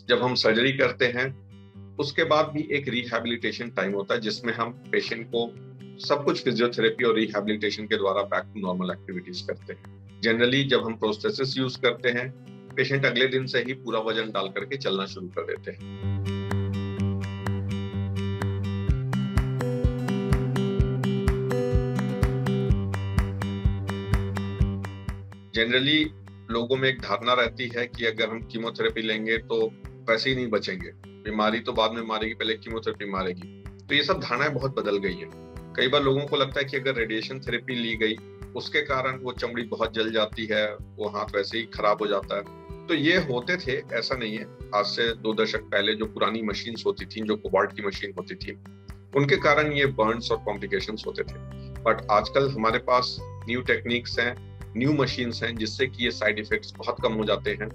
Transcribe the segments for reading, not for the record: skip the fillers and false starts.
जब हम सर्जरी करते हैं उसके बाद भी एक रिहैबिलिटेशन टाइम होता है जिसमें हम पेशेंट को सब कुछ फिजियोथेरेपी और रिहैबिलिटेशन के द्वारा बैक टू नॉर्मल एक्टिविटीज करते हैं। जनरली जब हम प्रोस्थेसिस यूज करते हैं पेशेंट अगले दिन से ही पूरा वजन डाल करके चलना शुरू कर देते हैं। जनरली लोगों में एक धारणा रहती है कि अगर हम कीमोथेरेपी लेंगे तो वैसे ही नहीं बचेंगे, बीमारी तो बाद में मारेगी, पहले कीमोथेरेपी मारेगी। तो ये सब धारणाएं बहुत बदल गई हैं। कई बार लोगों को लगता है कि अगर रेडिएशन थेरेपी ली गई उसके कारण वो चमड़ी बहुत जल जाती है, वो हाथ वैसे ही खराब हो जाता है। तो ये होते थे, ऐसा नहीं है। आज से 2 दशक पहले जो पुरानी मशीन्स होती थी, जो कोबाल्ट की मशीन होती थी, उनके कारण ये बर्न्स और कॉम्प्लिकेशंस होते थे। बट आजकल हमारे पास न्यू टेक्निक्स हैं, न्यू मशीन्स हैं जिससे कि ये साइड इफेक्ट्स बहुत कम हो जाते हैं।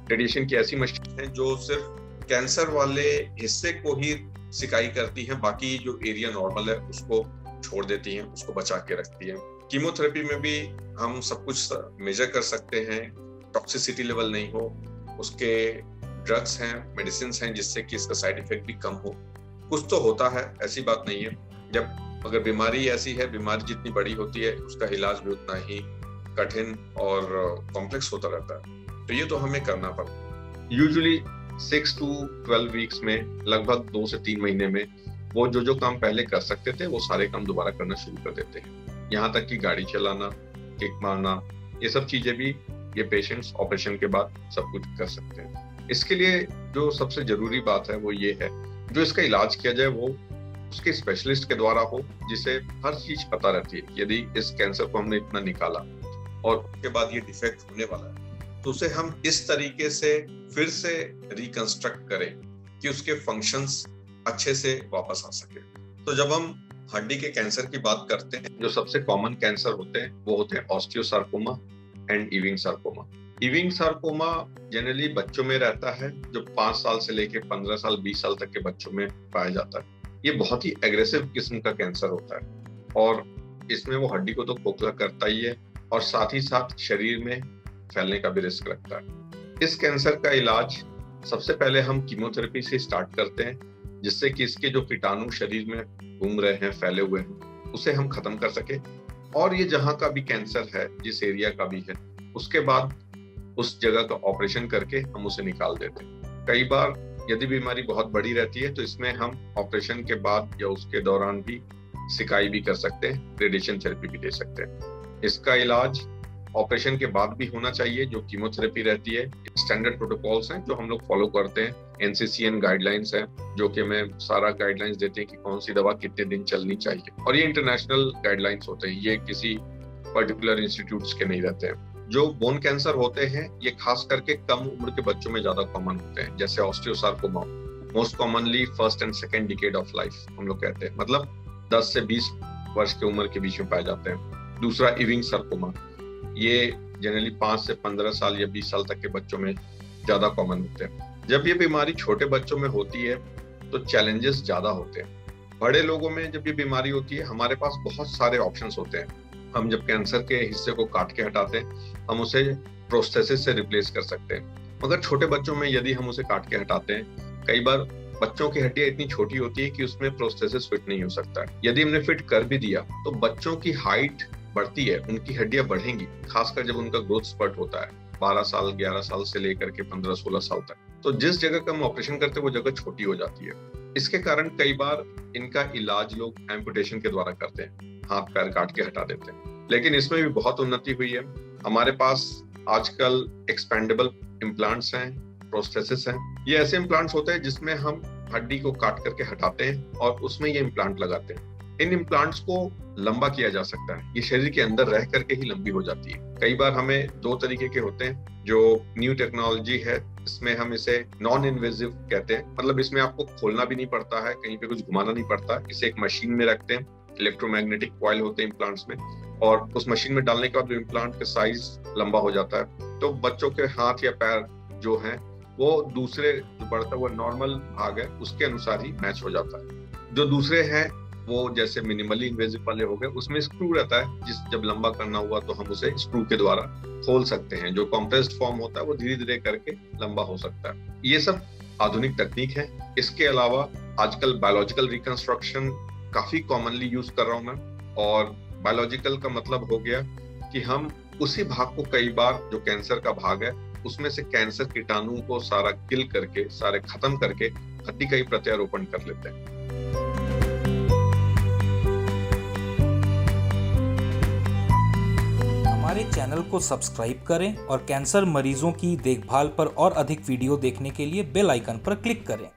रेडिएशन की ऐसी मशीन है जो सिर्फ कैंसर वाले हिस्से को ही सिकाई करती हैं, बाकी जो एरिया नॉर्मल है उसको छोड़ देती हैं, उसको बचा के रखती हैं। कीमोथेरेपी में भी हम सब कुछ मेजर कर सकते हैं, टॉक्सिसिटी लेवल नहीं हो, उसके ड्रग्स हैं, मेडिसिन हैं जिससे कि इसका साइड इफेक्ट भी कम हो। कुछ तो होता है, ऐसी बात नहीं है। जब अगर बीमारी ऐसी है, बीमारी जितनी बड़ी होती है उसका इलाज भी उतना ही कठिन और कॉम्प्लेक्स होता रहता है। तो ये तो हमें करना पड़ता है। यूजुअली 6 to 12 वीक्स में, लगभग 2 से 3 महीने में वो जो काम पहले कर सकते थे वो सारे काम दोबारा करना शुरू कर देते हैं। यहाँ तक कि गाड़ी चलाना, किक मारना, ये सब चीजें भी ये पेशेंट्स ऑपरेशन के बाद सब कुछ कर सकते हैं। इसके लिए जो सबसे जरूरी बात है वो ये है, जो इसका इलाज किया जाए वो उसके स्पेशलिस्ट के द्वारा हो, जिसे हर चीज पता रहती है। यदि इस कैंसर को हमने इतना निकाला और उसके बाद ये डिफेक्ट होने वाला है तो उसे हम इस तरीके से फिर से रिकंस्ट्रक्ट करें कि उसके फंक्शंस अच्छे से वापस आ सके। तो जब हम हड्डी के कैंसर की बात करते हैं, जो सबसे कॉमन कैंसर होते हैं वो होते हैं osteosarcoma and Ewing sarcoma. Ewing sarcoma generally बच्चों में रहता है, जो 5 साल से लेकर 15 साल 20 साल तक के बच्चों में पाया जाता है। ये बहुत ही एग्रेसिव किस्म का कैंसर होता है और इसमें वो हड्डी को तो खोखला करता ही है और साथ ही साथ शरीर में फैलने का भी रिस्क रखता है। इस कैंसर का इलाज सबसे पहले हम कीमोथेरेपी से स्टार्ट करते हैं, जिससे कि इसके जो कीटाणु शरीर में घूम रहे हैं, फैले हुए हैं, उसे हम खत्म कर सके। और ये जहाँ का भी कैंसर है, जिस एरिया का भी है, उसके बाद उस जगह का ऑपरेशन करके हम उसे निकाल देते हैं। कई बार यदि बीमारी बहुत बड़ी रहती है तो इसमें हम ऑपरेशन के बाद या उसके दौरान भी सिकाई भी कर सकते हैं, रेडिएशन थेरेपी भी दे सकते हैं। इसका इलाज ऑपरेशन के बाद भी होना चाहिए, जो कीमोथेरेपी रहती है। स्टैंडर्ड प्रोटोकॉल्स हैं जो हम लोग फॉलो करते हैं, NCCN गाइडलाइंस हैं जो कि हमें सारा गाइडलाइंस देते हैं कि कौन सी दवा कितने दिन चलनी चाहिए। और ये इंटरनेशनल गाइडलाइंस होते हैं, ये किसी पर्टिकुलर इंस्टीट्यूट्स के नहीं रहते हैं। जो बोन कैंसर होते हैं ये खास करके कम उम्र के बच्चों में ज्यादा कॉमन होते हैं, जैसे osteosarcoma most commonly first and second decade of life हम लोग कहते हैं, मतलब 10 से 20 वर्ष की उम्र के बीच में पाए जाते हैं। दूसरा इविंग सार्कोमा, ये जनरली 5 से 15 साल या 20 साल तक के बच्चों में ज्यादा कॉमन होते हैं। जब ये बीमारी छोटे बच्चों में होती है तो चैलेंजेस ज्यादा होते हैं। बड़े लोगों में जब ये बीमारी होती है हमारे पास बहुत सारे ऑप्शंस होते हैं। हम जब कैंसर के हिस्से को काट के हटाते हैं हम उसे प्रोस्थेसिस से रिप्लेस कर सकते हैं। मगर छोटे बच्चों में यदि हम उसे काट के हटाते हैं, कई बार बच्चों की हड्डियां इतनी छोटी होती है कि उसमें प्रोस्थेसिस फिट नहीं हो सकता है। यदि हमने फिट कर भी दिया तो बच्चों की हाइट बढ़ती है, उनकी हड्डियां बढ़ेंगी, खासकर जब उनका ग्रोथ स्पर्ट होता है 12 साल 11 साल से लेकर के 15-16 साल तक। तो जिस जगह का हम ऑपरेशन करते हैं वो जगह छोटी हो जाती है। इसके कारण कई बार इनका इलाज लोग एम्पुटेशन के द्वारा करते हैं, हाथ पैर काट के हटा देते हैं। लेकिन इसमें भी बहुत उन्नति हुई है। हमारे पास आजकल एक्सपेंडेबल इम्प्लांट्स हैं, प्रोस्थेसिस हैं। ये ऐसे इम्प्लांट्स होते हैं जिसमें हम हड्डी को काट करके हटाते हैं और उसमें ये इम्प्लांट लगाते हैं। इन इम्प्लांट्स को लंबा किया जा सकता है, ये शरीर के अंदर रह करके ही लंबी हो जाती है। कई बार हमें 2 तरीके के होते हैं। जो न्यू टेक्नोलॉजी है इसमें हम इसे नॉन इन्वेजिव कहते हैं, मतलब इसमें आपको खोलना भी नहीं पड़ता है, कहीं पे कुछ घुमाना नहीं पड़ता। इसे एक मशीन में रखते हैं, इलेक्ट्रोमैग्नेटिक कॉइल होते हैं इम्प्लांट्स में, और उस मशीन में डालने के बाद इम्प्लांट का साइज लंबा हो जाता है। तो बच्चों के हाथ या पैर जो हैं वो दूसरे जो बढ़ता हुआ नॉर्मल भाग है उसके अनुसार ही मैच हो जाता है। जो दूसरे हैं वो जैसे मिनिमली इन्वेजिव वाले हो गए, उसमें स्क्रू रहता है, जिस जब लंबा करना हुआ तो हम उसे स्क्रू के द्वारा खोल सकते हैं। जो कॉम्प्रेस्ड फॉर्म होता है वो धीरे धीरे करके लंबा हो सकता है। ये सब आधुनिक तकनीक है। इसके अलावा आजकल बायोलॉजिकल रिकंस्ट्रक्शन काफी कॉमनली यूज कर रहा हूं मैं। और बायोलॉजिकल का मतलब हो गया कि हम उसी भाग को कई बार, जो कैंसर का भाग है, उसमें से कैंसर कीटाणु को सारा किल करके, सारे खत्म करके हड्डी का ही प्रत्यारोपण कर लेते हैं। हमारे चैनल को सब्सक्राइब करें और कैंसर मरीजों की देखभाल पर और अधिक वीडियो देखने के लिए बेल आइकन पर क्लिक करें।